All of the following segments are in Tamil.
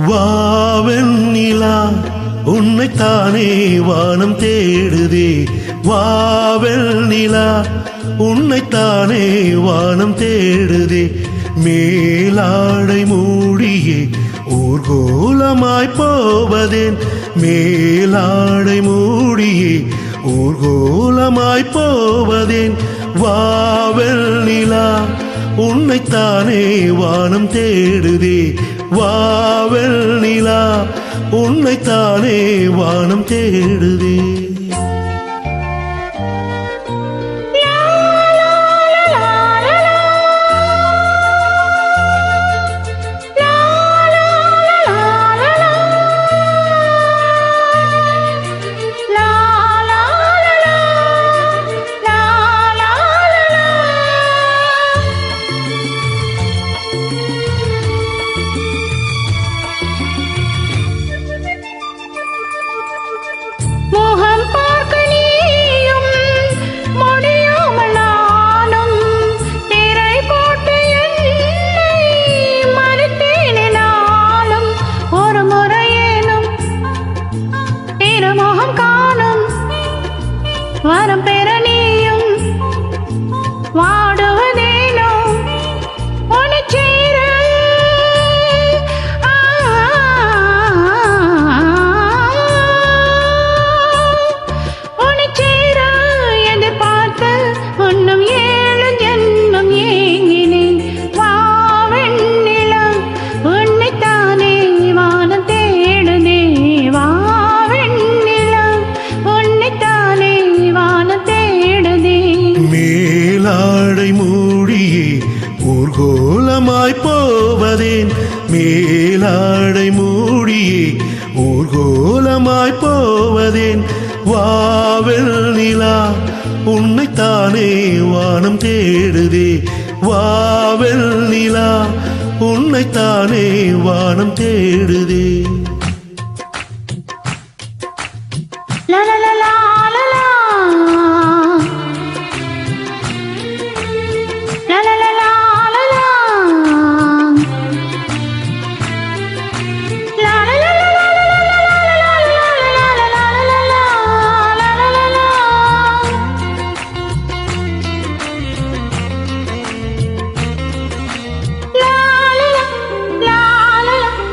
வாவெண்ணிலா உன்னைத்தானே வானம் தேடுதே. வாவெண்ணிலா உன்னைத்தானே வானம் தேடுதே. மேலாடை மூடியே ஊர்கோலமாய் போவதேன். மேலாடை மூடியே ஊர்கோலமாய் போவதேன். வாவெண்ணிலா உன்னைத்தானே வானம் தேடுதே. வாவெண்ணிலா உன்னைத்தானே வானம் தேடுதே. வரம் பெற நீயும் வாடுவதேனோ உன்னை சேர. உன்னை சேர எதிர்பார்த்து இன்னும் 7 ஜென்மம் ஏங்கினேன். வாவெண்ணிலா உன்னைத்தானே வானம் தேடுதே. வாவெண்ணிலா உன்னைத்தானே மேலாடை மூடியே ஊர்கோலமாய் போவதேன். மேலாடை மூடியே ஊர்கோலமாய் போவதேன். வாவெண்ணிலா உன்னைத்தானே வானம் தேடுதே. வாவெண்ணிலா உன்னைத்தானே வானம் தேடுதே. லா லா லா லா லா லா. La la la la la la. La la la la la la la la la la la la la la la la. La la la la la la la.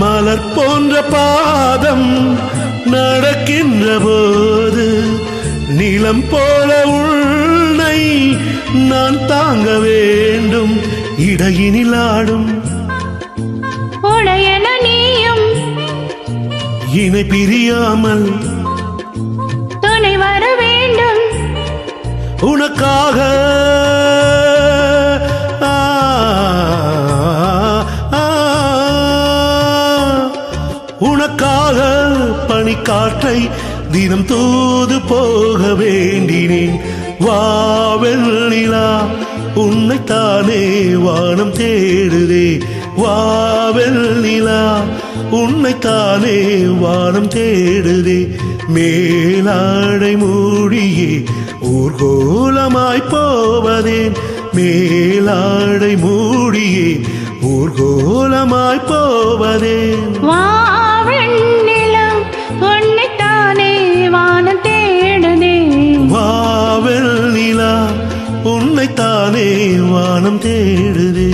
மலர் போன்ற பாதம் நடக்கின்ற போது நிலம் போல உன்னை நான் தாங்க வேண்டும். இடையினில் ஆடும் உடையன நீயும் இணை பிரியாமல் துணை வர வேண்டும். உனக்காக உனக்காக பனிக்காற்றை தினம் தூது போக வேண்டினேன். வாவெண்ணிலா உன்னைத்தானே வானம் தேடுதே. வாவெண்ணிலா உன்னைத்தானே வானம் தேடுதே. மேலாடை மூடியே ஊர்கோலமாய் போவதேன். மேலாடை மூடியே ஊர்கோலமாய் போவதேன். வாவெண்ணிலா உன்னைத்தானே வானம் தேடுதே. வாவெண்ணிலா உன்னைத்தானே வானம் தேடுதே.